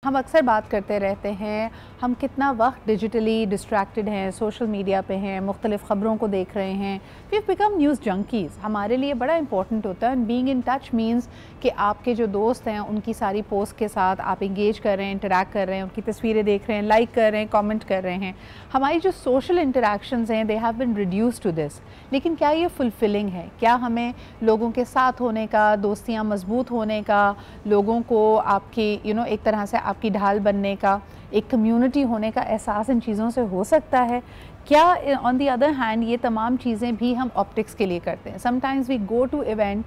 हम अक्सर बात करते रहते हैं हम कितना वक्त डिजिटली डिस्ट्रैक्टेड हैं, सोशल मीडिया पे हैं, मुख्तलिफ़ ख़बरों को देख रहे हैं। We become news junkies. हमारे लिए बड़ा इंपॉर्टेंट होता है and being in touch means कि आपके जो दोस्त हैं उनकी सारी पोस्ट के साथ आप इंगेज कर रहे हैं, इंटरैक्ट कर रहे हैं, उनकी तस्वीरें देख रहे हैं, लाइक कर रहे हैं, कमेंट कर रहे हैं। हमारी जो सोशल इंटरेक्शंस हैं they have been reduce to this. लेकिन क्या ये फुलफिलिंग है? क्या हमें लोगों के साथ होने का, दोस्तियाँ मजबूत होने का, लोगों को आपकी एक तरह से आपकी ढाल बनने का, एक कम्युनिटी होने का एहसास इन चीज़ों से हो सकता है? क्या ऑन दी अदर हैंड ये तमाम चीज़ें भी हम ऑप्टिक्स के लिए करते हैं? Sometimes we go to event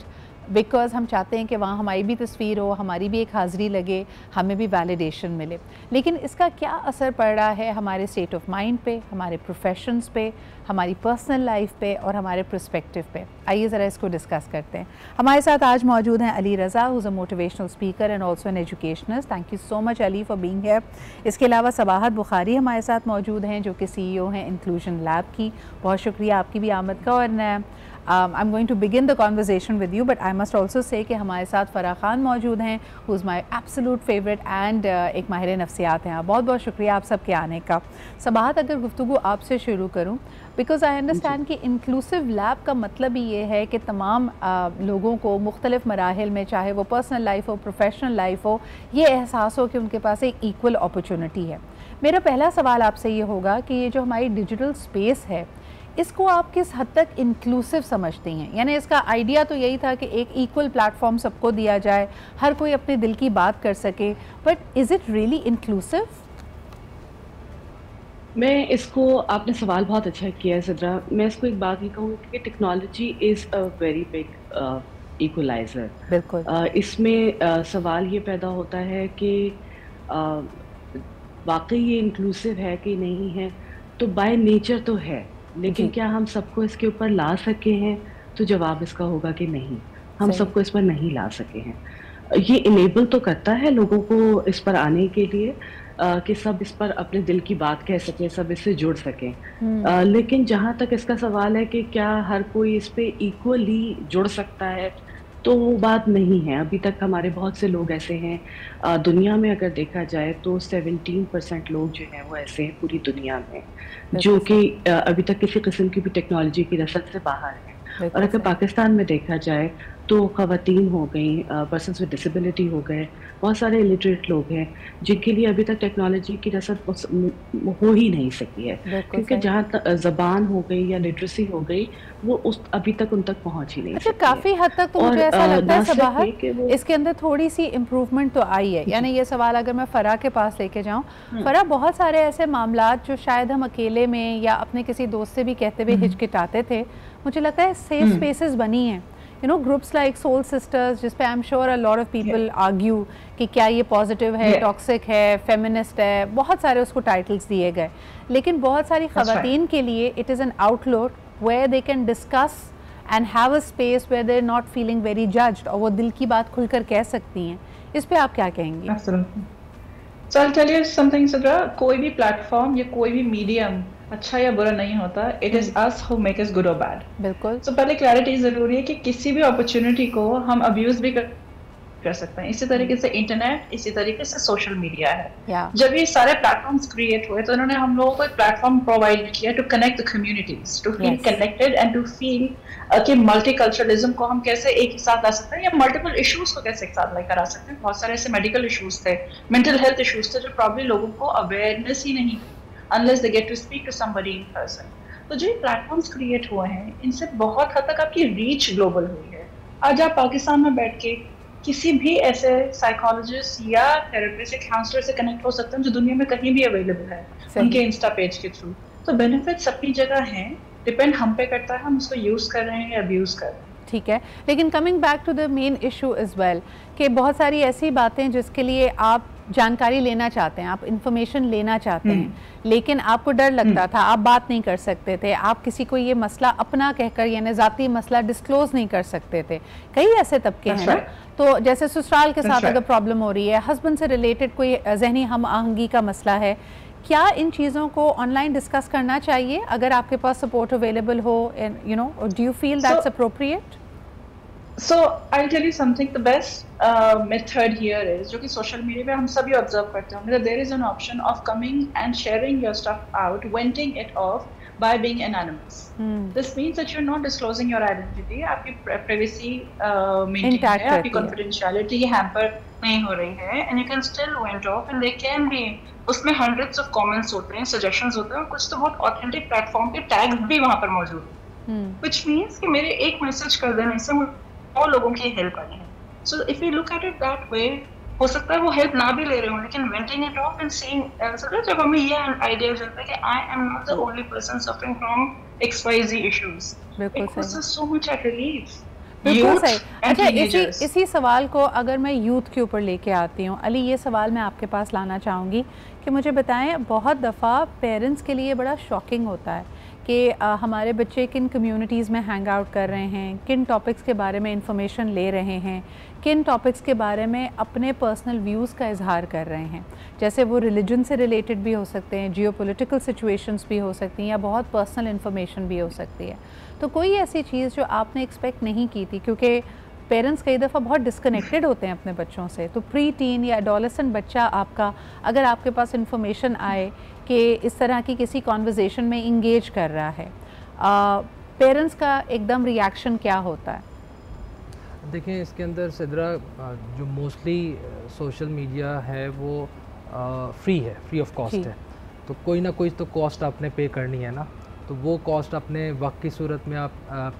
because हम चाहते हैं कि वहाँ हमारी भी तस्वीर हो, हमारी भी एक हाज़िरी लगे, हमें भी वैलिडेशन मिले। लेकिन इसका क्या असर पड़ रहा है हमारे स्टेट ऑफ माइंड पे, हमारे प्रोफेशंस पे, हमारी पर्सनल लाइफ पे और हमारे पर्सपेक्टिव पे? आइए ज़रा इसको डिस्कस करते हैं। हमारे साथ आज मौजूद हैं Ali Raza, who is a motivational speaker and also an educationist. Thank you so much Ali for being here. इसके अलावा सबाहत बुखारी हमारे साथ मौजूद हैं, जो कि CEO हैं इंक्लूजन लैब की। बहुत शुक्रिया आपकी भी आमद का। और I am going to begin the conversation with you, but I must also say कि हमारे साथ फ़रा खान मौजूद हैं, who is my absolute favourite and एक माहिर नफ्सियात हैं। बहुत बहुत शुक्रिया आप सब के आने का। सबाहत, अगर गुफ्तगू आपसे शुरू करूँ, बिकॉज़ आई अंडरस्टैंड कि इंक्लूसिव लैब का मतलब ही ये है कि तमाम लोगों को मुख्तलिफ़ मराहिल में, चाहे वो पर्सनल लाइफ हो, प्रोफेशनल लाइफ हो, ये एहसास हो कि उनके पास एक इक्वल अपॉर्चुनिटी है। मेरा पहला सवाल आपसे ये होगा कि ये जो हमारी डिजिटल स्पेस है, इसको आप किस हद तक इंक्लूसिव समझती हैं? यानी इसका आइडिया तो यही था कि एक इक्वल प्लेटफॉर्म सबको दिया जाए, हर कोई अपने दिल की बात कर सके, but is it really inclusive? मैं इसको आपने सवाल बहुत अच्छा किया है सिद्रा। मैं इसको एक बात ही कहूँगी कि technology is a very big equaliser. बिल्कुल। इसमें सवाल ये पैदा होता है कि अ, वाक़ई ये इंक्लूसिव है कि नहीं है? तो बाय नेचर तो है, लेकिन जी। क्या हम सबको इसके ऊपर ला सके हैं? तो जवाब इसका होगा कि नहीं, हम सही। सबको इस पर नहीं ला सके हैं। ये इनेबल तो करता है लोगों को इस पर आने के लिए, कि सब इस पर अपने दिल की बात कह सकें, सब इससे जुड़ सकें। लेकिन जहाँ तक इसका सवाल है कि क्या हर कोई इस पे इक्वली जुड़ सकता है, तो वो बात नहीं है। अभी तक हमारे बहुत से लोग ऐसे हैं, दुनिया में अगर देखा जाए तो 17% लोग जो हैं वो ऐसे हैं पूरी दुनिया में, जो बिल्कुल कि सही। अभी तक किसी किस्म की भी टेक्नोलॉजी की रसद से बाहर हैं। और बिल्कुल अगर सही। पाकिस्तान में देखा जाए तो ख़वातीन हो गई, पर्सन्स विद डिसेबिलिटी हो गए, बहुत सारे इलिटरेट लोग हैं जिनके लिए अभी तक टेक्नोलॉजी की रसद हो ही नहीं सकी है, बिल्कुल क्योंकि सही। जहाँ तक ज़बान हो गई या लिटरेसी हो गई, वो उस अभी तक उन तक पहुँच ही नहीं अच्छा, सकी है। काफ़ी हद तक तो मुझे और ऐसा लगता है ना सिर्फ सबाहत, ये कि वो इसके अंदर थोड़ी सी इम्प्रूवमेंट तो आई है। जी। यानी ये सवाल अगर मैं फ़रा के पास लेके जाऊँ, हुँ, फ़रा, बहुत सारे ऐसे मामलात जो शायद हम अकेले में या अपने किसी दोस्त से भी कहते हुए हुँ, हिचकिचाते थे, मुझे लगता है सेफ हुँ, स्पेसेस बनी हैं। ग्रुप्स लाइक सोल सिस्टर्स, जिस पे I am sure a lot of yes, people argue कि क्या ये पॉजिटिव है, यस, टॉक्सिक है, फेमिनिस्ट है, बहुत सारे उसको टाइटल्स दिए गए। लेकिन बहुत सारी दैट्स राइट। ख़वातीन के लिए it is an outlet where they can discuss and have a space where they are not feeling very judged, और वो दिल की बात खुलकर कह सकती हैं। इस पे आप क्या कहेंगी? Absolutely. So I tell you something Sidra, कोई भी प्लेटफॉर्म या कोई भी मीडियम अच्छा या बुरा नहीं होता। It is us who make us good और बैड। बिल्कुल। सो पहले क्लैरिटी जरूरी है कि किसी भी अपॉर्चुनिटी को हम अब्यूज भी कर सकते हैं। इसी तरीके से इंटरनेट, इसी तरीके से सोशल मीडिया है। या जब ये सारे प्लेटफॉर्म्स क्रिएट हुए तो इन्होंने हम लोगों को एक प्लेटफॉर्म प्रोवाइड किया to connect the communities, to feel yes. Connected and to feel कि मल्टीकल्चरलिज्म को हम कैसे एक ही साथ ला सकते हैं, या मल्टीपल इश्यूज को कैसे एक साथ लेकर आ सकते हैं। बहुत सारे ऐसे मेडिकल इश्यूज थे, मेंटल हेल्थ इश्यूज थे, जो प्रॉब्लम लोगों को अवेयरनेस ही नहीं थी unless they get to speak to somebody in person. तो जो प्लेटफॉर्म्स क्रिएट हुए हैं, इनसे बहुत हद तक आपकी रीच ग्लोबल हुई है। आज आप पाकिस्तान में बैठ के किसी भी ऐसे साइकोलॉजिस्ट या थेरेपिस्ट या काउंसलर से कनेक्ट हो सकते हैं जो दुनिया में कहीं भी अवेलेबल है, उनके इंस्टा पेज के थ्रू। तो बेनिफिट्स अपनी जगह हैं, डिपेंड हम पे करता है हम उसको यूज कर रहे हैं या अब्यूज कर रहे हैं। ठीक है, लेकिन coming back to the main issue is well, कि बहुत सारी ऐसी बातें जिसके लिए आप जानकारी लेना चाहते हैं, आप इंफॉर्मेशन लेना चाहते हैं, लेकिन आपको डर लगता था, आप बात नहीं कर सकते थे, आप किसी को ये मसला अपना कहकर यानी ज़ाती मसला डिस्क्लोज़ नहीं कर सकते थे। कई ऐसे तबके हैं ना, तो जैसे ससुराल के साथ अगर प्रॉब्लम हो रही है, हस्बैंड से रिलेटेड कोई जहनी हम आहंगी का मसला है, क्या इन चीज़ों को ऑनलाइन डिस्कस करना चाहिए अगर आपके पास सपोर्ट अवेलेबल हो? Do you feel that's appropriate? So I'll tell you something. The best method here is, जो कि social media पे हम सभी observe करते होंगे, that there is an option of coming and sharing your stuff out, venting it off by being anonymous. This means that you're not disclosing your identity. आपकी privacy maintained है, आपकी confidentiality hamper नहीं हो रही है, and you can still vent off, and they can be उसमें hundreds of comments होते हैं, suggestions होते हैं, और कुछ तो बहुत authentic platform के tags भी वहाँ पर मौजूद हैं, which means कि मेरे एक message कर देने से और लोगों की हेल्प आई है. So if you look at it that way, हो सकता है वो हेल्प ना भी ले रहे हो, लेकिन वेंटिंग इट ऑफ एंड सेइंग, जब हमें ये आइडिया चलता है कि I am not the only person suffering from XYZ issues, बिल्कुल सही, सो मच एट रिलीफ. बिल्कुल सही. अच्छा, इसी सवाल को अगर मैं यूथ के ऊपर लेके आती हूँ, अली ये सवाल मैं आपके पास लाना चाहूँगी कि मुझे बताएं, बहुत दफ़ा पेरेंट्स के लिए बड़ा शॉकिंग होता है कि हमारे बच्चे किन कम्युनिटीज़ में हैंग आउट कर रहे हैं, किन टॉपिक्स के बारे में इंफॉर्मेशन ले रहे हैं, किन टॉपिक्स के बारे में अपने पर्सनल व्यूज़ का इजहार कर रहे हैं. जैसे वो रिलीजन से रिलेटेड भी हो सकते हैं, जियोपॉलिटिकल सिचुएशंस भी हो सकती हैं, या बहुत पर्सनल इन्फॉर्मेशन भी हो सकती है. तो कोई ऐसी चीज़ जो आपने एक्सपेक्ट नहीं की थी, क्योंकि पेरेंट्स कई दफ़ा बहुत डिस्कनेक्टेड होते हैं अपने बच्चों से, तो प्री टीन या एडोलेसेंट बच्चा आपका, अगर आपके पास इन्फॉर्मेशन आए कि इस तरह की किसी कॉन्वर्जेसन में इंगेज कर रहा है, पेरेंट्स का एकदम रिएक्शन क्या होता है? देखिए, इसके अंदर सिद्रा, जो मोस्टली सोशल मीडिया है वो फ्री है, फ्री ऑफ कॉस्ट है, तो कोई ना कोई तो कॉस्ट आपने पे करनी है ना, तो वो कॉस्ट अपने वक्त की सूरत में आप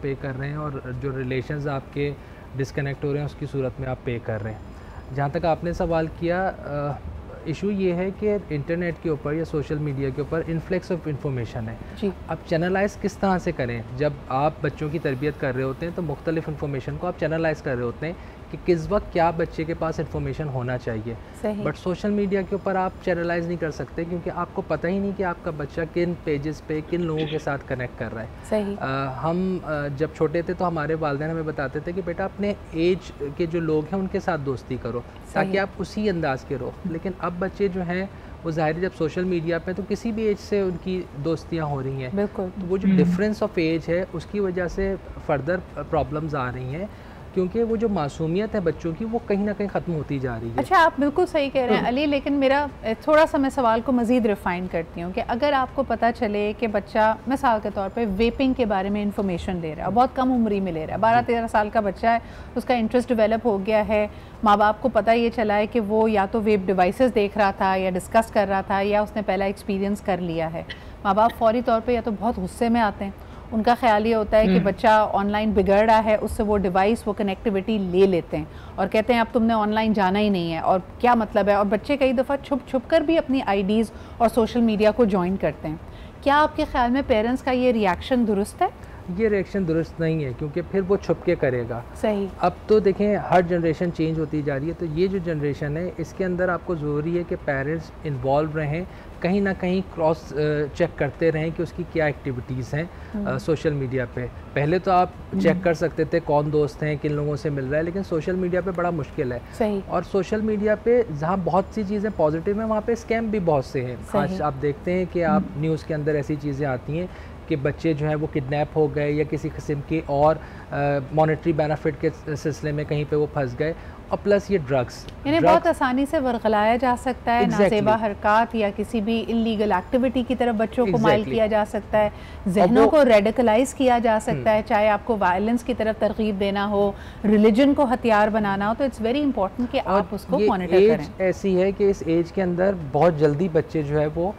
पे कर रहे हैं, और जो रिलेशंस आपके डिस्कनेक्ट हो रहे हैं उसकी सूरत में आप पे कर रहे हैं. जहाँ तक आपने सवाल किया, इशू ये है कि इंटरनेट के ऊपर या सोशल मीडिया के ऊपर इन्फ्लेक्स ऑफ इन्फॉर्मेशन है जी. अब चैनलाइज किस तरह से करें? जब आप बच्चों की तरबियत कर रहे होते हैं तो मुख्तलिफ इन्फॉर्मेशन को आप चैनलाइज कर रहे होते हैं कि किस वक्त क्या बच्चे के पास इन्फॉर्मेशन होना चाहिए. बट सोशल मीडिया के ऊपर आप चैनलाइज नहीं कर सकते, क्योंकि आपको पता ही नहीं कि आपका बच्चा किन पेजेस पे किन लोगों के साथ कनेक्ट कर रहा है. सही. हम जब छोटे थे तो हमारे वालिदैन हमें बताते थे कि बेटा अपने एज के जो लोग हैं उनके साथ दोस्ती करो, ताकि आप उसी अंदाज के रहो. लेकिन अब बच्चे जो हैं वो ज़ाहिर जब सोशल मीडिया पे तो किसी भी एज से उनकी दोस्तियां हो रही हैं, बिल्कुल. तो वो जो डिफरेंस ऑफ एज है उसकी वजह से फर्दर प्रॉब्लम्स आ रही हैं, क्योंकि वो जो मासूमियत है बच्चों की वो कहीं ना कहीं ख़त्म होती जा रही है. अच्छा, आप बिल्कुल सही कह रहे हैं अली, लेकिन मेरा थोड़ा सा मैं सवाल को मज़ीद रिफ़ाइन करती हूँ कि अगर आपको पता चले कि बच्चा मिसाल के तौर पे वेपिंग के बारे में इंफॉर्मेशन ले रहा है, बहुत कम उम्र में ले रहा है, 12-13 साल का बच्चा है, उसका इंटरेस्ट डेवलप हो गया है, माँ बाप को पता ये चला है कि वो या तो वेप डिवाइसेस देख रहा था या डिस्कस कर रहा था या उसने पहला एक्सपीरियंस कर लिया है, माँ बाप फौरी तौर पर या तो बहुत गुस्से में आते हैं, उनका ख्याल ये होता है कि बच्चा ऑनलाइन बिगड़ रहा है, उससे वो डिवाइस, वो कनेक्टिविटी ले लेते हैं और कहते हैं अब तुमने ऑनलाइन जाना ही नहीं है, और क्या मतलब है. और बच्चे कई दफ़ा छुप छुप कर भी अपनी आईडीज़ और सोशल मीडिया को ज्वाइन करते हैं. क्या आपके ख्याल में पेरेंट्स का ये रिएक्शन दुरुस्त है? ये रिएक्शन दुरुस्त नहीं है, क्योंकि फिर वो छुप के करेगा. सही. अब तो देखें, हर जनरेशन चेंज होती जा रही है, तो ये जो जनरेशन है इसके अंदर आपको ज़रूरी है कि पेरेंट्स इन्वॉल्व रहें, कहीं ना कहीं क्रॉस चेक करते रहें कि उसकी क्या एक्टिविटीज़ हैं सोशल मीडिया पे. पहले तो आप चेक कर सकते थे कौन दोस्त हैं, किन लोगों से मिल रहा है, लेकिन सोशल मीडिया पे बड़ा मुश्किल है. सही. और सोशल मीडिया पे जहाँ बहुत सी चीज़ें पॉजिटिव हैं, वहाँ पे स्कैम भी बहुत से हैं. आज आप देखते हैं कि आप न्यूज़ के अंदर ऐसी चीज़ें आती हैं कि बच्चे जो हैं वो किडनैप हो गए या किसी किस्म की और मॉनेटरी बेनिफिट के सिलसिले में कहीं पे वो फंस गए, और प्लस ये ड्रग्स यानी बहुत आसानी से वर्गलाया जा सकता है. नासेबा हरकत या किसी भी इलीगल एक्टिविटी की तरफ बच्चों को माइल किया जा सकता है, जहनों को रेडिकलाइज किया जा सकता है, चाहे आपको वायलेंस की तरफ तरगीब देना हो, रिलीजन को हथियार बनाना हो, तो इट्स वेरी इंपॉर्टेंट कि आप उसको मॉनिटर करें. ऐसी है कि इस एज के अंदर बहुत जल्दी बच्चे जो है वो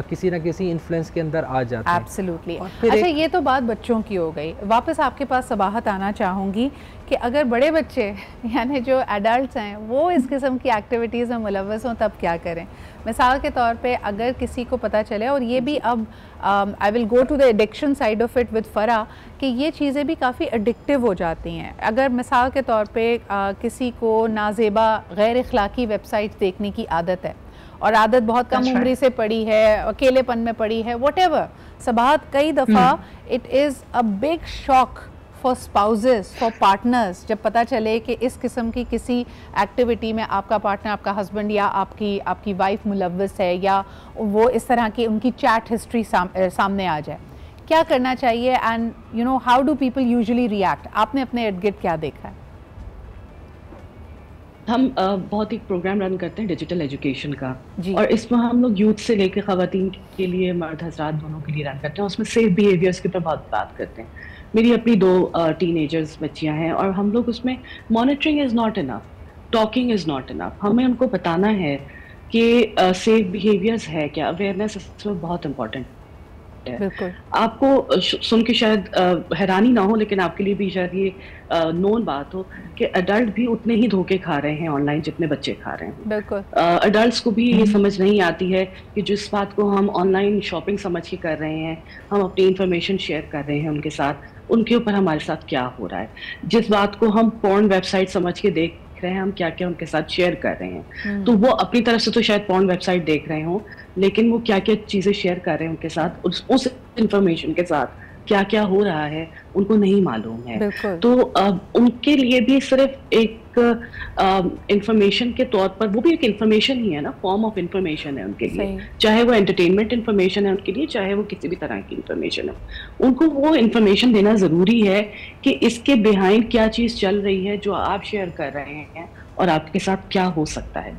किसी ना किसी इन्फ्लुएंस के अंदर आ जाते हैं. एब्सोल्युटली. अच्छा, ये तो बात बच्चों की हो गई. वापस आपके पास सबाहत आना चाहूँगी कि अगर बड़े बच्चे यानी जो एडल्ट्स हैं वो इस किस्म की एक्टिविटीज़ में मुलव्वस हों तब क्या करें? मिसाल के तौर पे अगर किसी को पता चले, और ये भी अब I will go to the addiction side of it with Farah, कि ये चीज़ें भी काफ़ी एडिक्टिव हो जाती हैं. अगर मिसाल के तौर पे किसी को नाजेबा गैर इखलाकी वेबसाइट्स देखने की आदत है, और आदत बहुत कम उम्र से पड़ी है, अकेलेपन में पड़ी है, व्हाटएवर, सबाहत कई दफ़ा it is a big shock for spouses, for partners, जब पता चले कि इस किस्म की किसी एक्टिविटी में आपका पार्टनर, आपका हस्बैंड या आपकी वाइफ मुलव्वस है, या वो इस तरह की उनकी चैट हिस्ट्री सामने आ जाए. क्या करना चाहिए, and you know how do people usually react? आपने अपने इर्द गिर्द क्या देखा है? हम बहुत एक प्रोग्राम रन करते हैं डिजिटल एजुकेशन का, जी। और इसमें हम लोग यूथ से लेकर खवातीन के लिए, मर्द हजरात दोनों के लिए रन करते हैं। उसमें सेफ बिहेवियर्स के ऊपर बहुत बात करते हैं। मेरी अपनी 2 टीनेजर्स बच्चियां हैं, और हम लोग उसमें monitoring is not enough, talking is not enough. हमें उनको बताना है कि सेफ बिहेवियर्स है क्या, अवेयरनेस इसमें बहुत इंपॉर्टेंट है। बिल्कुल। आपको सुन के शायद हैरानी ना हो, लेकिन आपके लिए भी शायद ये नोन बात हो कि अडल्ट भी उतने ही धोखे खा रहे हैं ऑनलाइन जितने बच्चे खा रहे हैं। बिल्कुल। अडल्ट्स को भी ये समझ नहीं आती है कि जिस बात को हम ऑनलाइन शॉपिंग समझ के कर रहे हैं, हम अपनी इंफॉर्मेशन शेयर कर रहे हैं उनके साथ, उनके ऊपर हमारे साथ क्या हो रहा है। जिस बात को हम पोर्न वेबसाइट समझ के देख रहे हैं, हम क्या क्या उनके साथ शेयर कर रहे हैं। तो वो अपनी तरफ से तो शायद पोर्न वेबसाइट देख रहे हो, लेकिन वो क्या क्या चीजें शेयर कर रहे हैं उनके साथ, उस इंफॉर्मेशन के साथ क्या क्या हो रहा है उनको नहीं मालूम है। तो उनके लिए भी सिर्फ एक इंफॉर्मेशन के तौर पर, वो भी एक इंफॉर्मेशन ही है ना, फॉर्म ऑफ इंफॉर्मेशन है उनके लिए, चाहे वो एंटरटेनमेंट इंफॉर्मेशन है उनके लिए, चाहे वो किसी भी तरह की इंफॉर्मेशन है। उनको वो इंफॉर्मेशन देना जरूरी है कि इसके बिहाइंड क्या चीज चल रही है जो आप शेयर कर रहे हैं, और आपके साथ क्या हो सकता है।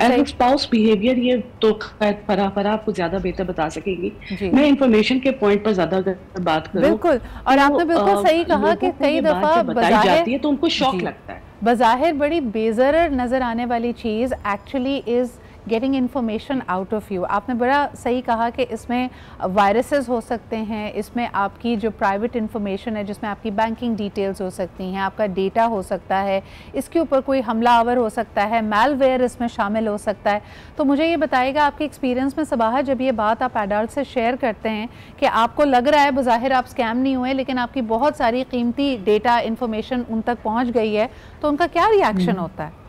एज स्पाउस बिहेवियर, ये तो फराह आपको ज्यादा बेहतर बता सकेगी। मैं इंफॉर्मेशन के पॉइंट पर ज्यादा अगर बात करूं, बिल्कुल, और आपने बिल्कुल सही कहा कि कई दफा बताई जाती है तो उनको शॉक लगता है। बज़ाहिर बड़ी बेज़रर नजर आने वाली चीज actually is getting information out of you. आपने बड़ा सही कहा कि इसमें वायरसेस हो सकते हैं, इसमें आपकी जो प्राइवेट इन्फॉर्मेशन है, जिसमें आपकी बैंकिंग डिटेल्स हो सकती हैं, आपका डेटा हो सकता है, इसके ऊपर कोई हमलावर हो सकता है, मैलवेयर इसमें शामिल हो सकता है। तो मुझे ये बताइएगा आपके एक्सपीरियंस में सबाहा, जब ये बात आप एडल्ट से शेयर करते हैं कि आपको लग रहा है बज़ाहिर आप स्कैम नहीं हुए, लेकिन आपकी बहुत सारी कीमती डेटा इन्फॉर्मेशन उन तक पहुँच गई है, तो उनका क्या रिएक्शन होता है?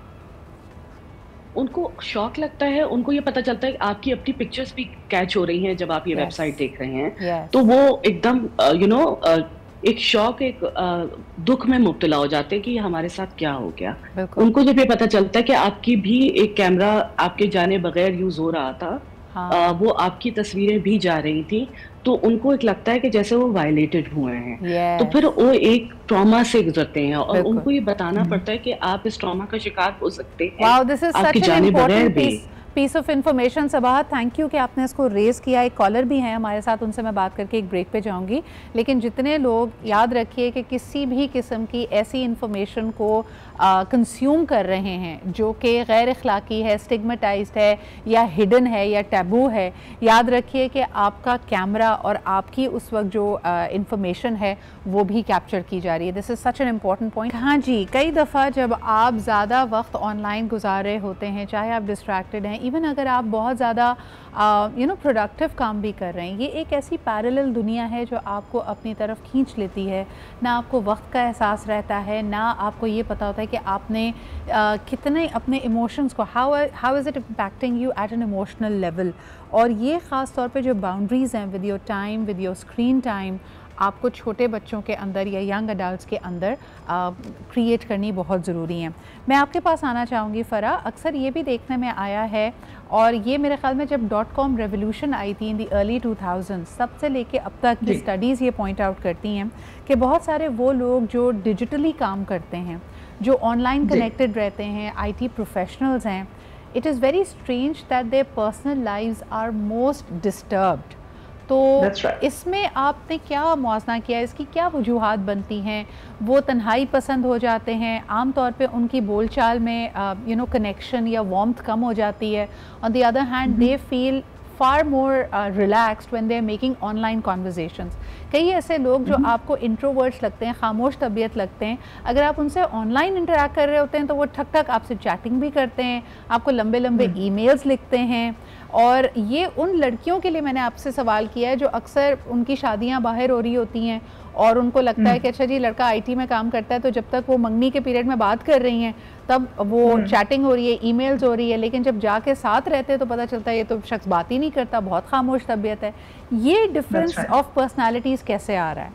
उनको शॉक लगता है। उनको ये पता चलता है कि आपकी अपनी पिक्चर्स भी कैच हो रही हैं जब आप ये वेबसाइट देख रहे हैं। तो वो एकदम एक शॉक, एक दुख में मुब्तला हो जाते हैं कि हमारे साथ क्या हो गया। उनको जब ये पता चलता है कि आपकी भी एक कैमरा आपके जाने बगैर यूज हो रहा था, वो आपकी तस्वीरें भी जा रही थी, तो उनको एक लगता है कि जैसे वो वायलेटेड हुए हैं। तो फिर वो एक ट्रॉमा से गुजरते हैं, और उनको ये बताना पड़ता है कि आप इस ट्रॉमा का शिकार हो सकते हैं आपके जाने बगैर भी। Piece of information Sabaha, thank you कि आपने इसको रेज़ किया। एक कॉलर भी हैं हमारे साथ, उनसे मैं बात करके एक ब्रेक पे जाऊंगी। लेकिन जितने लोग, याद रखिए कि किसी भी किस्म की ऐसी इंफॉर्मेशन को कंज्यूम कर रहे हैं जो कि गैर अखलाकी है, स्टिग्मेटाइज्ड है, या हिडन है, या टैबू है, याद रखिए कि आपका कैमरा और आपकी उस वक्त जो इंफॉर्मेशन है वो भी कैप्चर की जा रही है। This is such an important point. हाँ जी, कई दफ़ा जब आप ज़्यादा वक्त ऑनलाइन गुजार रहे होते हैं, चाहे आप डिस्ट्रैक्टेड हैं, इवन अगर आप बहुत ज़्यादा प्रोडक्टिव काम भी कर रहे हैं, ये एक ऐसी पैरेलल दुनिया है जो आपको अपनी तरफ खींच लेती है। ना आपको वक्त का एहसास रहता है, ना आपको ये पता होता है कि आपने कितने अपने इमोशंस को, how is it impacting you at an emotional level. और ये ख़ास तौर पे जो बाउंड्रीज़ हैं with your time, with your screen time, आपको छोटे बच्चों के अंदर या यंग अडल्ट्स के अंदर क्रिएट करनी बहुत ज़रूरी है। मैं आपके पास आना चाहूँगी फ़रा, अक्सर ये भी देखने में आया है, और ये मेरे ख़्याल में जब .com रेवोल्यूशन आई थी इन दी अर्ली 2000 तब से लेके अब तक की स्टडीज़ ये पॉइंट आउट करती हैं कि बहुत सारे वो लोग जो डिजिटली काम करते हैं, जो ऑनलाइन कनेक्टेड रहते हैं, IT प्रोफेशनल्स हैं, it is very strange that their personal lives are most disturbed. तो इसमें आपने क्या मुआवजा किया, इसकी क्या वजूहात बनती हैं? वो तन्हाई पसंद हो जाते हैं, आम तौर पे उनकी बोलचाल में कनेक्शन या वार्मथ कम हो जाती है। On the other hand they feel far more relaxed when they are making online conversations. कई ऐसे लोग जो आपको इंट्रोवर्ट्स लगते हैं, खामोश तबीयत लगते हैं, अगर आप उनसे ऑनलाइन इंटरेक्ट कर रहे होते हैं तो वो ठक ठक आपसे चैटिंग भी करते हैं, आपको लंबे लंबे ईमेल्स लिखते हैं। और ये उन लड़कियों के लिए मैंने आपसे सवाल किया है जो अक्सर उनकी शादियां बाहर हो रही होती हैं और उनको लगता है कि अच्छा जी लड़का IT में काम करता है, तो जब तक वो मंगनी के पीरियड में बात कर रही हैं तब वो चैटिंग हो रही है, ईमेल्स हो रही है, लेकिन जब जाके साथ रहते हैं तो पता चलता है ये तो शख्स बात ही नहीं करता, बहुत खामोश तबीयत है। ये डिफरेंस ऑफ पर्सनालिटीज़ कैसे आ रहा है?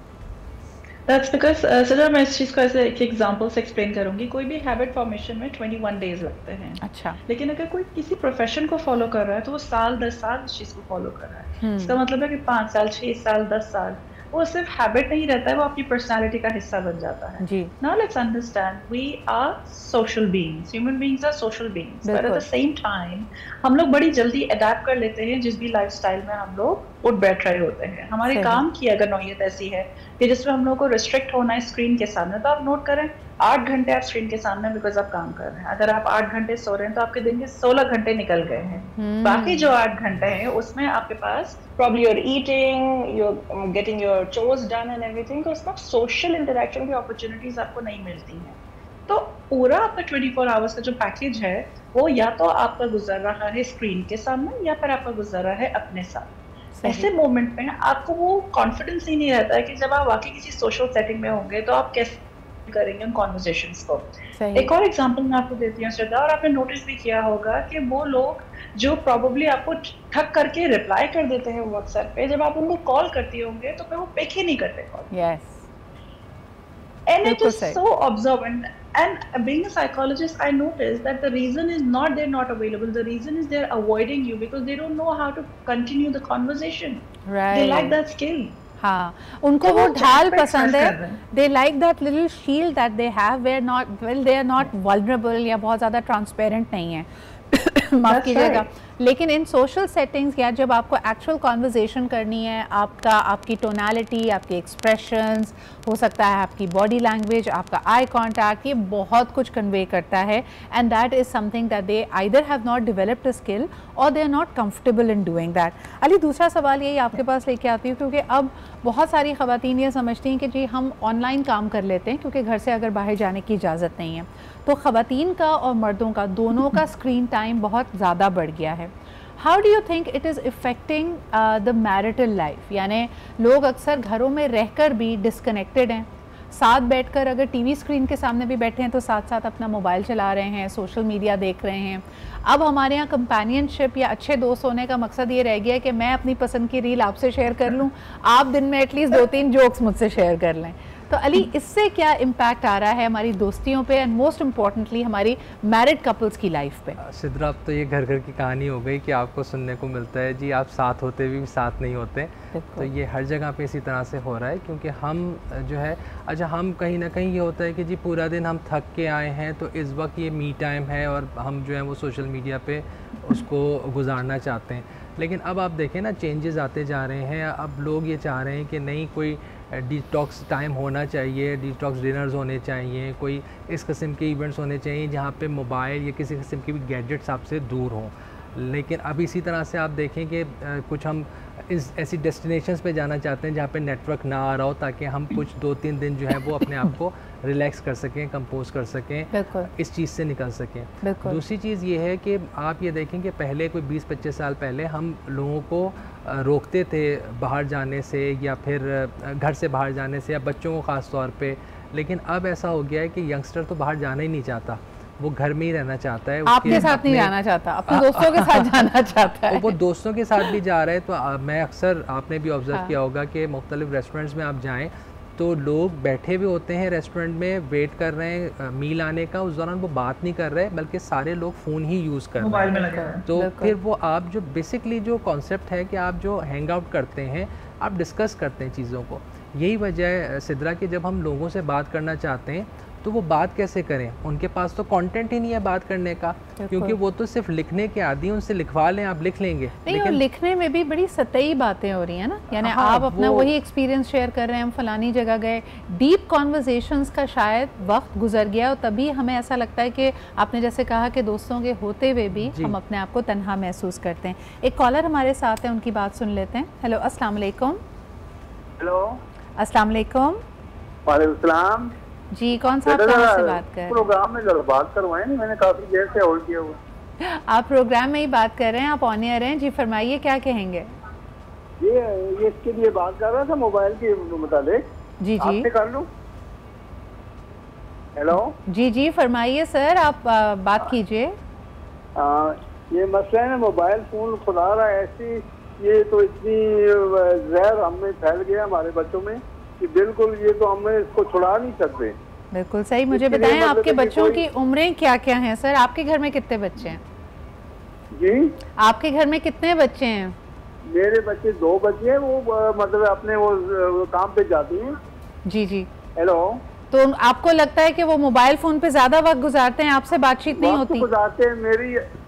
That's because सर मैं इस चीज़ को ऐसे एक एग्जांपल से एक्सप्लेन करूंगी। कोई भी हैबिट फॉर्मेशन में 21 डेज लगते हैं। अच्छा। लेकिन अगर कोई किसी प्रोफेशन को फॉलो कर रहा है तो वो साल 10 साल इस चीज़ को फॉलो कर रहा है। इसका मतलब है कि 5 साल, 6 साल, 10 साल वो सिर्फ हैबिट नहीं रहता है, वो आपकी पर्सनालिटी का हिस्सा बन जाता है। जी। Now let's understand, we are social beings, human beings are social beings, but at the same time हम लोग बड़ी जल्दी अडेप्ट कर लेते हैं जिस भी लाइफस्टाइल में हम लोग उठ बैठ रहे होते हैं। हमारे काम की अगर नौयत ऐसी है कि जिसमें हम लोग को रिस्ट्रिक्ट होना है स्क्रीन के सामने, तो आप नोट करें 8 घंटे आप स्क्रीन के सामने बिकॉज आप काम कर रहे हैं। अगर आप 8 घंटे सो रहे हैं तो आपके दिन के 16 घंटे निकल गए हैं। बाकी जो 8 घंटे हैं उसमें आपके पास probably you're eating, you're getting your chores done and everything, तो उसमें सोशल इंटरेक्शन की अपॉर्चुनिटीज आपको नहीं मिलती हैं। तो पूरा आपका 24 आवर्स का जो पैकेज है वो या तो आपका गुजर रहा है स्क्रीन के सामने या फिर आपका गुजर रहा है अपने साथ। ऐसे मोमेंट में आपको वो कॉन्फिडेंस ही नहीं रहता है कि जब आप वाकई किसी सोशल सेटिंग में होंगे तो आप कैसे करेंगे उन कॉन्वर्सेशंस को। एक और एग्जांपल मैं आपको देती हूँ श्रद्धा, और आपने नोटिस भी किया होगा कि वो लोग जो प्रोबेबली आपको ठग करके रिप्लाई कर देते हैं व्हाट्सएप पे, जब आप उनको कॉल करती होंगे तो फिर वो पिक ही नहीं करते call. Yes, and it is so observant, and being a psychologist I noticed that the reason is not they're not available, the reason is they're avoiding you because they don't know how to continue the conversation. right, they lack that skill. हाँ, उनको वो ढाल पसंद है, they like that little shield that they have where not, well they are not vulnerable या बहुत ज़्यादा transparent नहीं है। माफ़ कीजिएगा, लेकिन इन सोशल सेटिंग्स या जब आपको एक्चुअल कॉन्वर्जेसन करनी है, आपकी टोनैलिटी, आपके एक्सप्रेशंस, हो सकता है आपकी बॉडी लैंग्वेज, आपका आई कांटेक्ट, ये बहुत कुछ कन्वे करता है। And that is something that they either have not developed a skill or they are not comfortable in doing that. Ali, दूसरा सवाल यही आपके पास लेके आती हूँ, क्योंकि अब बहुत सारी ख़वातीन ये समझती हैं कि जी हम ऑनलाइन काम कर लेते हैं क्योंकि घर से अगर बाहर जाने की इजाज़त नहीं है, तो ख़वातीन का और मर्दों का दोनों का स्क्रीन टाइम बहुत ज़्यादा बढ़ गया है। How do you think it is affecting the marital life? यानी लोग अक्सर घरों में रहकर भी डिस्कनेक्टेड हैं, साथ बैठकर अगर टीवी स्क्रीन के सामने भी बैठे हैं तो साथ साथ अपना मोबाइल चला रहे हैं, सोशल मीडिया देख रहे हैं। अब हमारे यहाँ कंपेनियनशिप या अच्छे दोस्त होने का मकसद ये रह गया है कि मैं अपनी पसंद की रील आपसे शेयर कर लूँ, आप दिन में एटलीस्ट 2-3 जोक्स मुझसे शेयर कर लें। तो अली, इससे क्या इम्पैक्ट आ रहा है हमारी दोस्तियों पे एंड मोस्ट इम्पॉर्टेंटली हमारी मैरिड कपल्स की लाइफ पे? सिद्रा, अब तो ये घर घर की कहानी हो गई कि आपको सुनने को मिलता है जी आप साथ होते भी साथ नहीं होते। तो ये हर जगह पे इसी तरह से हो रहा है, क्योंकि हम जो है, अच्छा हम कहीं ना कहीं ये होता है कि जी पूरा दिन हम थक के आए हैं तो इस वक्त ये मी टाइम है और हम जो है वो सोशल मीडिया पे उसको गुजारना चाहते हैं। लेकिन अब आप देखें ना, चेंजेस आते जा रहे हैं। अब लोग ये चाह रहे हैं कि नहीं, कोई डिटॉक्स टाइम होना चाहिए, डिटॉक्स डिनर्स होने चाहिए, कोई इस किस्म के इवेंट्स होने चाहिए जहाँ पे मोबाइल या किसी किस्म की भी गैजेट्स आपसे दूर हों। लेकिन अब इसी तरह से आप देखें कि कुछ हम इस ऐसी डेस्टिनेशंस पे जाना चाहते हैं जहाँ पे नेटवर्क ना आ रहा हो, ताकि हम कुछ 2-3 दिन जो है वो अपने आप को रिलैक्स कर सकें, कंपोज कर सकें, इस चीज़ से निकल सकें। दूसरी चीज़ ये है कि आप ये देखें कि पहले कोई 20-25 साल पहले हम लोगों को रोकते थे बाहर जाने से या फिर घर से बाहर जाने से, या बच्चों को ख़ास तौर पे। लेकिन अब ऐसा हो गया है कि यंगस्टर तो बाहर जाना ही नहीं चाहता, वो घर में ही रहना चाहता है। आपके साथ नहीं जाना चाहता, अपने दोस्तों के साथ जाना चाहता है। वो दोस्तों के साथ भी जा रहा है। तो मैं अक्सर, आपने भी ऑब्ज़र्व किया होगा कि मुख्तलिफ रेस्टोरेंट्स में आप जाएँ तो लोग बैठे हुए होते हैं रेस्टोरेंट में, वेट कर रहे हैं मील आने का, उस दौरान वो बात नहीं कर रहे, बल्कि सारे लोग फ़ोन ही यूज़ कर रहे हैं। तो फिर वो आप जो बेसिकली जो कॉन्सेप्ट है कि आप जो हैंग आउट करते हैं, आप डिस्कस करते हैं चीज़ों को। यही वजह है सिद्रा कि जब हम लोगों से बात करना चाहते हैं तो वो बात कैसे करें, उनके पास तो कंटेंट ही नहीं है बात करने का, क्योंकि वो तो सिर्फ लिखने के आदी हैं, उनसे लिखवा लें, आप लिख लेंगे। नहीं, और लिखने में भी बड़ी सतही बातें हो रही हैं ना, यानी आप अपना वही एक्सपीरियंस शेयर कर रहे हैं, हम फलानी जगह गए, डीप कॉन्वर्जेशंस का शायद वक्त गुजर गया और तभी हमें ऐसा लगता है कि आपने जैसे कहा कि दोस्तों के होते हुए भी हम अपने आप को तन्हा महसूस करते हैं। एक कॉलर हमारे साथ है, उनकी बात सुन लेते हैं। हेलो, अस्सलाम वालेकुम। हेलो, अस्सलाम वालेकुम। वालेकुम सलाम जी, कौन सा आप कहाँ से बात कर रहे हैं? प्रोग्राम में जरा बात करवाएं, मैंने काफी देर से होल्ड किया हुआ। आप प्रोग्राम में ही बात कर रहे हैं, आप ऑन एयर हैं जी, फरमाइए क्या कहेंगे? ये इसके लिए बात कर रहा था मोबाइल के मुताबिक। जी जी, आपसे कर लूं? हेलो जी जी, फरमाइए सर, आप बात कीजिए। ये मसला है ना, मोबाइल फोन खुला रहा है ऐसी, ये तो इतनी जहर हमें फैल गया हमारे बच्चों में कि बिल्कुल ये तो हमें इसको छुड़ा नहीं सकते। बिल्कुल सही। मुझे बताएं आपके बच्चों की उम्रें क्या क्या हैं सर? आपके घर में कितने बच्चे हैं? जी, आपके घर में कितने बच्चे हैं? मेरे बच्चे 2 बच्चे हैं, वो मतलब अपने वो काम पे जाती हैं। जी जी। हेलो। तो आपको लगता है कि वो मोबाइल फोन पे ज्यादा वक्त गुजारते हैं, आपसे बातचीत नहीं होती? गुजारते हैं।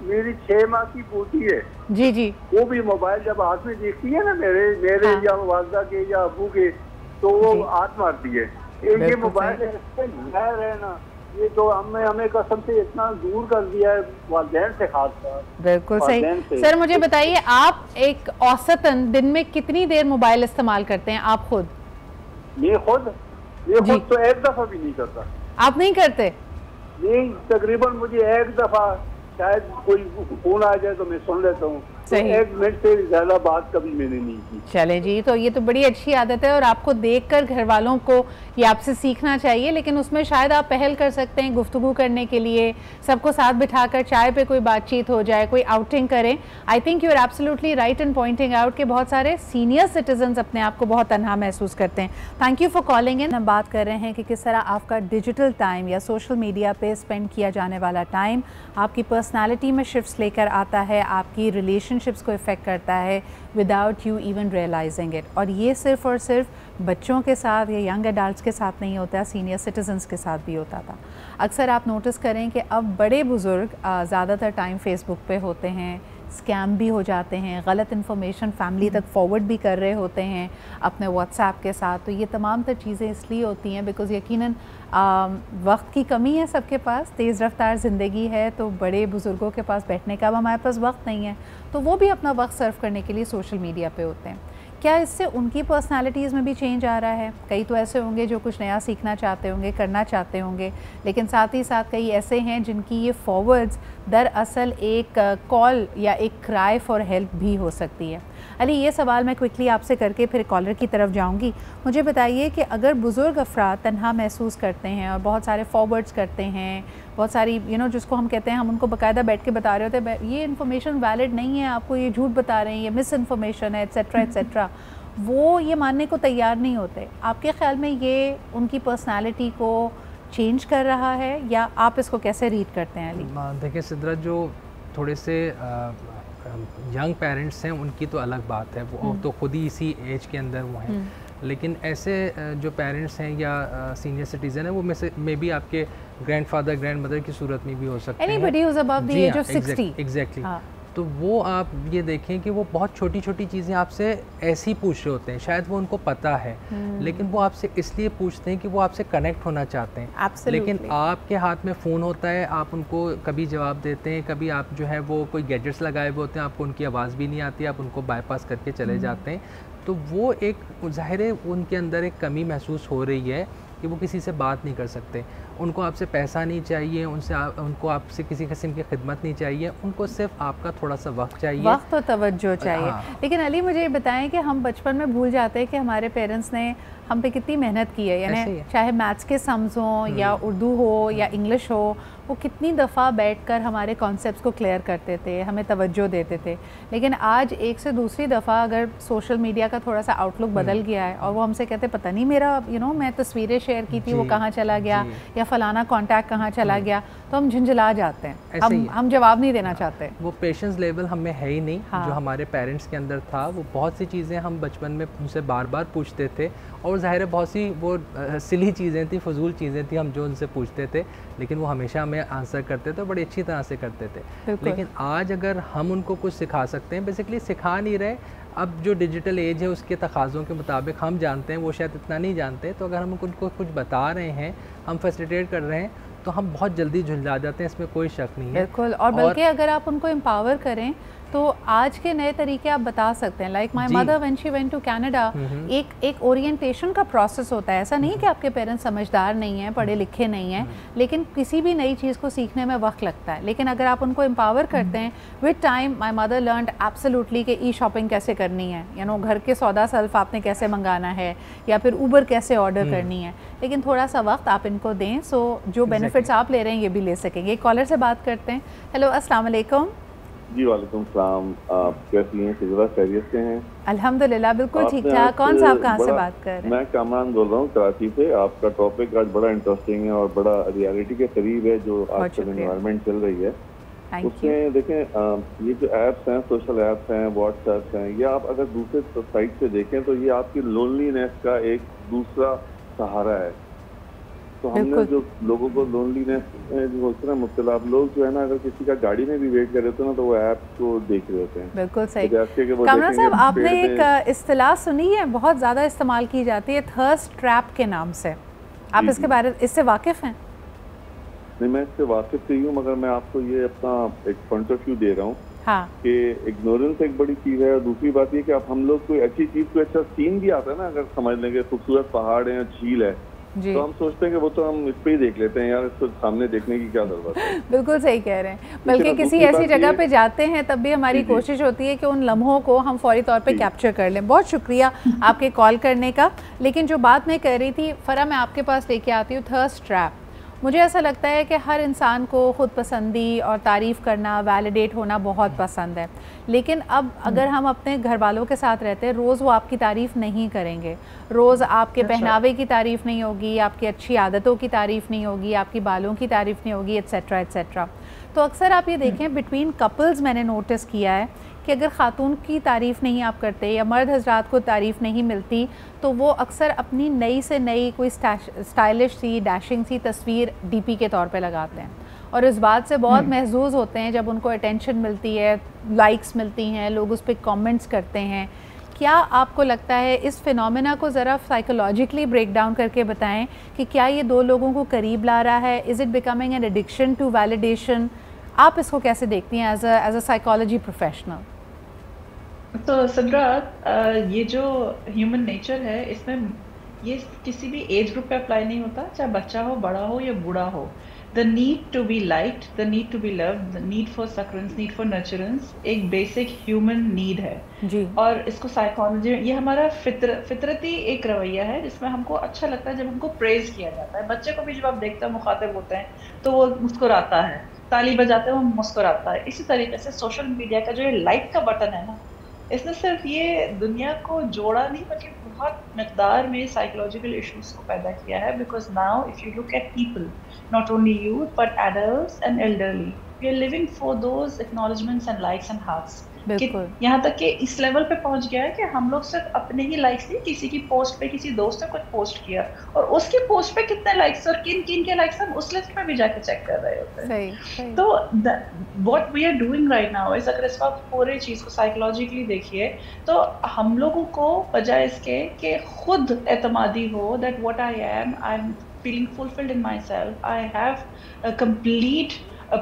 मेरी 6 माह की पोती है जी जी, वो भी मोबाइल जब हाथ में देखती है ना मेरे हाँ। या वालदा के या अबू के, तो वो हाथ मारती है। ये मोबाइल है ना, ये तो हमें कसम से इतना दूर कर दिया है वालिदैन से, खासकर। बिल्कुल सही। सर मुझे बताइए, आप एक औसतन दिन में कितनी देर मोबाइल इस्तेमाल करते हैं आप खुद? ये खुद तो एक दफा भी नहीं करता। आप नहीं करते? नहीं, तकरीबन मुझे एक दफा शायद कोई फोन आ जाए तो मैं सुन लेता हूँ। तो 1 मिनट से ज्यादा बात कभी मैंने नहीं की। चले जी, तो ये तो बड़ी अच्छी आदत है और आपको देखकर घर वालों को ये आपसे सीखना चाहिए। लेकिन उसमें शायद आप पहल कर सकते हैं गुफ्तगू करने के लिए, सबको साथ बिठाकर चाय पे कोई बातचीत हो जाए, कोई आउटिंग करें। I think you are absolutely right in pointing out कि बहुत सारे सीनियर सिटीजन्स अपने आप को बहुत तन्हा महसूस करते हैं। Thank you for calling in. हम बात कर रहे हैं कि किस तरह आपका डिजिटल टाइम या सोशल मीडिया पे स्पेंड किया जाने वाला टाइम आपकी पर्सनैलिटी में शिफ्ट्स लेकर आता है, आपकी रिलेशनशिप्स को इफ़ेक्ट करता है without you even realizing it. और ये सिर्फ़ और सिर्फ बच्चों के साथ या यंग एडल्ट्स के साथ नहीं होता, सीनियर सिटीजन्स के साथ भी होता था। अक्सर आप नोटिस करें कि अब बड़े बुज़ुर्ग ज़्यादातर टाइम फेसबुक पे होते हैं, स्कैम भी हो जाते हैं, गलत इन्फॉर्मेशन फैमिली तक फॉरवर्ड भी कर रहे होते हैं अपने व्हाट्सएप के साथ। तो ये तमाम तर चीज़ें इसलिए होती हैं बिकॉज़ यकीनन वक्त की कमी है सबके पास, तेज़ रफ्तार ज़िंदगी है, तो बड़े बुज़ुर्गों के पास बैठने का अब हमारे पास वक्त नहीं है, तो वो भी अपना वक्त सर्व करने के लिए सोशल मीडिया पे होते हैं। क्या इससे उनकी पर्सनालिटीज़ में भी चेंज आ रहा है? कई तो ऐसे होंगे जो कुछ नया सीखना चाहते होंगे, करना चाहते होंगे, लेकिन साथ ही साथ कई ऐसे हैं जिनकी ये फॉरवर्ड्स दरअसल एक कॉल या एक क्राई फॉर हेल्प भी हो सकती है। अली, ये सवाल मैं क्विकली आपसे करके फिर कॉलर की तरफ जाऊंगी। मुझे बताइए कि अगर बुज़ुर्ग अफराद तन्हा महसूस करते हैं और बहुत सारे फॉरवर्ड्स करते हैं, बहुत सारी जिसको हम कहते हैं, हम उनको बाकायदा बैठ के बता रहे होते हैं ये इन्फॉर्मेशन वैलिड नहीं है, आपको ये झूठ बता रहे हैं, ये मिस इन्फॉर्मेशन है, एट्सेट्रा एट्सेट्रा, वो ये मानने को तैयार नहीं होते। आपके ख्याल में ये उनकी पर्सनैलिटी को चेंज कर रहा है या आप इसको कैसे रीड करते हैं अली? देखिए सिद्रा, जो थोड़े से यंग पेरेंट्स हैं उनकी तो अलग बात है, वो तो खुद ही इसी एज के अंदर वो हैं, लेकिन ऐसे जो पेरेंट्स हैं या सीनियर सिटीज़न है वो में भी आपके ग्रैंडफादर ग्रैंडमदर की सूरत में भी हो सकते हैं। Anybody who's above the age of 60. Exactly. तो वो आप ये देखें कि वो बहुत छोटी छोटी चीज़ें आपसे ऐसे ही पूछ रहे होते हैं, शायद वो उनको पता है लेकिन वो आपसे इसलिए पूछते हैं कि वो आपसे कनेक्ट होना चाहते हैं। लेकिन आपके हाथ में फ़ोन होता है, आप उनको कभी जवाब देते हैं, कभी आप जो है वो कोई गैजेट्स लगाए हुए होते हैं, आपको उनकी आवाज़ भी नहीं आती, आप उनको बाईपास करके चले जाते हैं। तो वो एक ज़ाहिर है उनके अंदर एक कमी महसूस हो रही है कि वो किसी से बात नहीं कर सकते, उनको आपसे पैसा नहीं चाहिए, उनको आपसे किसी किस्म की खिदमत नहीं चाहिए, उनको सिर्फ आपका थोड़ा सा वक्त चाहिए, वक्त और तवज्जो चाहिए। लेकिन अली, मुझे ये बताएं कि हम बचपन में भूल जाते हैं कि हमारे पेरेंट्स ने हम पे कितनी मेहनत की है, यानी चाहे मैथ्स के सम्स हों या उर्दू हो या इंग्लिश हो, वो कितनी दफ़ा बैठकर हमारे कॉन्सेप्ट्स को क्लियर करते थे, हमें तवज्जो देते थे। लेकिन आज एक से दूसरी दफ़ा अगर सोशल मीडिया का थोड़ा सा आउटलुक बदल गया है और वो हमसे कहते पता नहीं मेरा मैं तस्वीरें शेयर की थी वो कहाँ चला गया या फलाना कॉन्टैक्ट कहाँ चला गया, तो हम झुंझला जाते हैं, हम जवाब नहीं देना चाहते। वो पेशेंस लेवल हमें है ही नहीं। जो हमारे पेरेंट्स के अंदर था, वो बहुत सी चीज़ें हम बचपन में उनसे बार बार पूछते थे और ज़ाहिर है बहुत सी वो सिली चीज़ें थी, फजूल चीज़ें थी, हम जो उनसे पूछते थे लेकिन वो हमेशा हमें आंसर करते थे, बड़ी अच्छी तरह से करते थे। लेकिन आज अगर हम उनको कुछ सिखा सकते हैं, बेसिकली सिखा नहीं रहे, अब जो डिजिटल एज है उसके तकाज़ों के मुताबिक हम जानते हैं, वो शायद इतना नहीं जानते, तो अगर हम उनको कुछ बता रहे हैं, हम फैसिलिटेट कर रहे हैं, तो हम बहुत जल्दी झुंझला जाते हैं, इसमें कोई शक नहीं है। बिल्कुल, और बल्कि अगर आप उनको एम्पावर करें तो आज के नए तरीके आप बता सकते हैं। Like my mother when she went to Canada, एक ओरिएंटेशन का प्रोसेस होता है। ऐसा नहीं कि आपके पेरेंट्स समझदार नहीं हैं, पढ़े लिखे नहीं हैं, लेकिन किसी भी नई चीज़ को सीखने में वक्त लगता है। लेकिन अगर आप उनको एम्पावर करते हैं, with time my mother learned absolutely कि ई शॉपिंग कैसे करनी है, घर के सौदा सल्फ आपने कैसे मंगाना है या फिर ऊबर कैसे ऑर्डर करनी है। लेकिन थोड़ा सा वक्त आप इनको दें, सो जो बेनिफिट्स आप ले रहे हैं ये भी ले सकेंगे। कॉलर से बात करते हैं। हेलो, अस्सलाम वालेकुम। जी वालेकुम सलाम, आप कैसी हैं? सिजरा खैरियत से हैं? अल्हम्दुलिल्लाह, बिल्कुल ठीक ठाक। कौन साहब कहाँ से बात कर रहे हैं? मैं कामरान बोल रहा हूँ कराची से। आपका टॉपिक आज बड़ा इंटरेस्टिंग है और बड़ा रियलिटी के करीब है जो आजकल एनवायरनमेंट चल रही है। उसमें देखें ये जो ऐप्स हैं, सोशल ऐप्स हैं, व्हाट्सएप हैं, ये आप अगर दूसरे साइड से देखें तो ये आपकी लोनलीनेस का एक दूसरा सहारा है। तो हमने जो लोगों को लोनलीनेस जो होती है ना मुब्तला, लोग जो है ना अगर किसी का गाड़ी में भी वेट कर रहे होते हैं ना तो वो ऐप को देख रहे होते हैं। बिल्कुल सही। कामरा साहब, आपने एक इस्तिलाह सुनी है, बहुत ज़्यादा इस्तेमाल की जाती है, थर्स्ट ट्रैप के नाम से, आप इसके बारे इससे वाकिफ़ हैं? नहीं, मैं इससे वाकिफ नहीं हूँ, मगर मैं आपको ये अपना एक पॉइंट ऑफ व्यू दे रहा हूँ। हाँ। कि इग्नोरेंस एक बड़ी चीज है, और दूसरी बात ये कि आप हम लोग कोई अच्छी चीज को अच्छा सीन भी आता है ना, अगर समझ लेंगे खूबसूरत पहाड़ है, झील है, तो हम सोचते हैं कि वो तो हम इस पे ही देख लेते हैं, यार इसको सामने देखने की क्या जरूरत है। बिल्कुल सही कह रहे हैं। बल्कि किसी ऐसी जगह पे जाते हैं तब भी हमारी कोशिश होती है कि उन लम्हों को हम फौरी तौर पे कैप्चर कर लें। बहुत शुक्रिया आपके कॉल करने का। लेकिन जो बात मैं कह रही थी फरा, मैं आपके पास लेके आती हूँ थर्स्ट ट्रैप। मुझे ऐसा लगता है कि हर इंसान को ख़ुद पसंदी और तारीफ़ करना, वैलिडेट होना बहुत पसंद है, लेकिन अब अगर हम अपने घर वालों के साथ रहते हैं, रोज़ वो आपकी तारीफ़ नहीं करेंगे, रोज़ आपके पहनावे की तारीफ़ नहीं होगी, आपकी अच्छी आदतों की तारीफ़ नहीं होगी, आपकी बालों की तारीफ़ नहीं होगी, एट्सेट्रा एट्सेट्रा। तो अक्सर आप ये देखें बिटवीन कपल्स मैंने नोटिस किया है कि अगर ख़ातून की तारीफ़ नहीं आप करते या मर्द हजरात को तारीफ़ नहीं मिलती तो वो अक्सर अपनी नई से नई कोई स्टाइलिश सी डैशिंग सी तस्वीर डीपी के तौर पे लगाते हैं, और इस बात से बहुत महजूज़ होते हैं जब उनको अटेंशन मिलती है, लाइक्स मिलती हैं, लोग उस पर कमेंट्स करते हैं। क्या आपको लगता है इस फिनोमेना को ज़रा साइकोलॉजिकली ब्रेक डाउन करके बताएं कि क्या ये दो लोगों को करीब ला रहा है? Is it becoming an addiction to validation? आप इसको कैसे देखती हैं एज अ साइकोलॉजी प्रोफेशनल? तो सिद्रा, ये जो ह्यूमन नेचर है इसमें ये किसी भी एज ग्रुप पे अप्लाई नहीं होता, चाहे बच्चा हो, बड़ा हो या बूढ़ा हो। The need to be liked, the need to be loved, the need for succorance, need for nurturance एक बेसिक ह्यूमन नीड है जी। और इसको साइकोलॉजी, ये हमारा फितरती एक रवैया है जिसमें हमको अच्छा लगता है जब हमको प्रेज किया जाता है। बच्चे को भी जब आप देखते हो मुखातिब होते हैं तो वो मुस्कुराता है, ताली बजाते हैं वो मुस्कुराता है। इसी तरीके से सोशल मीडिया का जो ये लाइक का बटन है ना, इसने सिर्फ ये दुनिया को जोड़ा नहीं बल्कि बहुत मिकदार में साइकोलॉजिकल इश्यूज को पैदा किया है। Because now if you look at people, not only youth but adults and elderly, we are living for those acknowledgements and likes and hearts. यहाँ तक कि इस लेवल पे पहुंच गया है कि हम लोग सिर्फ अपने ही लाइक्स नहीं, किसी की पोस्ट पे किसी दोस्त ने कुछ पोस्ट किया और उसकी पोस्ट पे कितने लाइक्स और किन किन के लाइक्स, हम उस लिस्ट में भी जाके चेक कर रहे होते हैं। तो what we are doing right now is, अगर इस वक्त पूरी चीज को साइकोलॉजिकली देखिए तो हम लोगों को बजाय इसके कि खुद एतमादी हो, that what I am feeling fulfilled in myself, I have a complete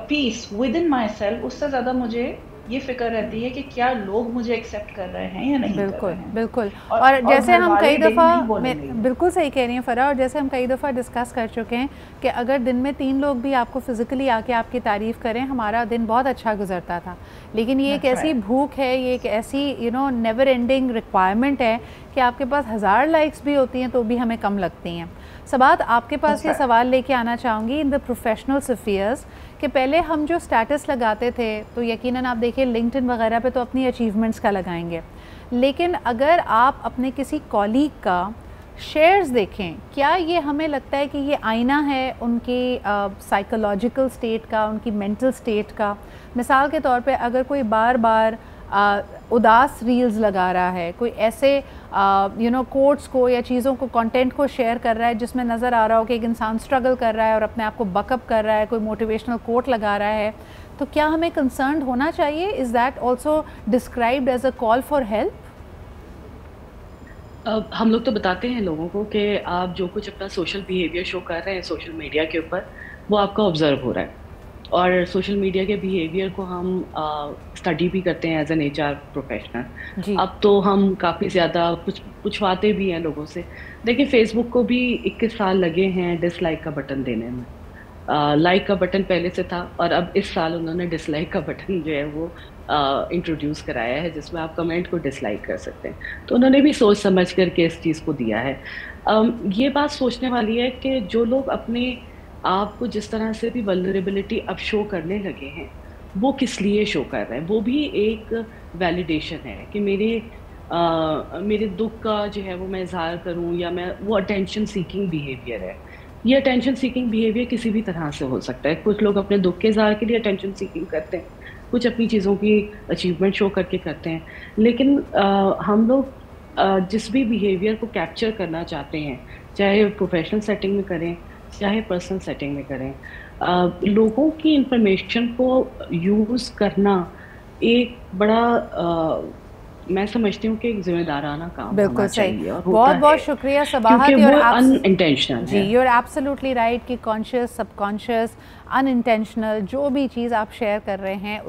peace within myself, उससे ज़्यादा मुझे ये फिक्र रहती है कि क्या लोग मुझे एक्सेप्ट कर रहे हैं या नहीं कर रहे हैं। बिल्कुल। और जैसे हम कई दफ़ा, बिल्कुल सही कह रही हैं फ़रा, और जैसे हम कई दफ़ा डिस्कस कर चुके हैं कि अगर दिन में 3 लोग भी आपको फ़िज़िकली आके आपकी तारीफ़ करें, हमारा दिन बहुत अच्छा गुजरता था। लेकिन ये एक ऐसी भूख है, ये एक ऐसी नेवर एंडिंग रिक्वायरमेंट है कि आपके पास 1000 लाइक्स भी होती हैं तो भी हमें कम लगती हैं। सबात, आपके पास ये सवाल लेके आना चाहूँगी इन द प्रोफेशनल स्फीयर्स कि पहले हम जो स्टेटस लगाते थे तो यकीनन आप देखिए लिंक्डइन वगैरह पे तो अपनी अचीवमेंट्स का लगाएंगे, लेकिन अगर आप अपने किसी कॉलीग का शेयर्स देखें, क्या ये हमें लगता है कि ये आईना है उनकी साइकोलॉजिकल स्टेट का, उनकी मेंटल स्टेट का? मिसाल के तौर पे अगर कोई बार बार उदास रील्स लगा रहा है, कोई ऐसे कोट्स को या चीज़ों को, कंटेंट को शेयर कर रहा है जिसमें नज़र आ रहा हो कि एक इंसान स्ट्रगल कर रहा है और अपने आप को बकअप कर रहा है, कोई मोटिवेशनल कोट लगा रहा है, तो क्या हमें कंसर्न्ड होना चाहिए? Is that also described as a call for help? हम लोग तो बताते हैं लोगों को कि आप जो कुछ अपना सोशल बिहेवियर शो कर रहे हैं सोशल मीडिया के ऊपर, वो आपका ऑब्जर्व हो रहा है, और सोशल मीडिया के बिहेवियर को हम स्टडी भी करते हैं एज एन HR प्रोफेशनल। अब तो हम काफ़ी ज़्यादा पूछवाते भी हैं लोगों से। देखिए, फेसबुक को भी 21 साल लगे हैं डिसलाइक का बटन देने में। लाइक का बटन पहले से था और अब इस साल उन्होंने डिसलाइक का बटन जो है वो इंट्रोड्यूस कराया है, जिसमें आप कमेंट को डिसलाइक कर सकते हैं। तो उन्होंने भी सोच समझ करके इस चीज़ को दिया है। ये बात सोचने वाली है कि जो लोग अपने आपको जिस तरह से भी वल्नरेबिलिटी अब शो करने लगे हैं, वो किस लिए शो कर रहे हैं? वो भी एक वैलिडेशन है कि मेरे दुख का जो है वो मैं इज़हार करूं, या मैं वो अटेंशन सीकिंग बिहेवियर है। ये अटेंशन सीकिंग बिहेवियर किसी भी तरह से हो सकता है। कुछ लोग अपने दुख के इज़हार के लिए अटेंशन सीकिंग करते हैं, कुछ अपनी चीज़ों की अचीवमेंट शो करके करते हैं। लेकिन हम लोग जिस भी बिहेवियर को कैप्चर करना चाहते हैं, चाहे प्रोफेशनल सेटिंग में करें, चाहे पर्सनल सेटिंग में करें, लोगों की इंफॉर्मेशन को यूज़ करना एक बड़ा मैं समझती हूँ कि एक जिम्मेदाराना काम बिल्कुल होना सही। चाहिए और बहुत होता बहुत है, शुक्रिया सबाहत। क्योंकि और वो आप अनइंटेंशनल जी, है। यू आर एब्सोल्युटली राइट कि कॉन्शियस, सबकॉन्शियस, अनइंटेंशनल जो भी चीज़ आप शेयर कर रहे हैं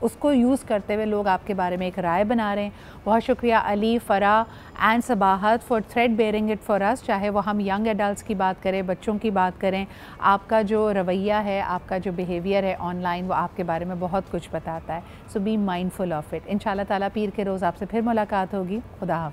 उसको यूज़ करते हुए लोग आपके बारे में एक राय बना रहे हैं। बहुत शुक्रिया Ali, Farah and Sabahat for thread bearing it for us. चाहे वो हम यंग एडल्ट्स की बात करें, बच्चों की बात करें, आपका जो रवैया है, आपका जो बिहेवियर है ऑनलाइन, वो आपके बारे में बहुत कुछ बताता है। सो बी माइंडफुल ऑफ इट। इंशाल्लाह ताला पीर के रोज़ आपसे फिर मुलाकात होगी। खुदा हाफ़िज़।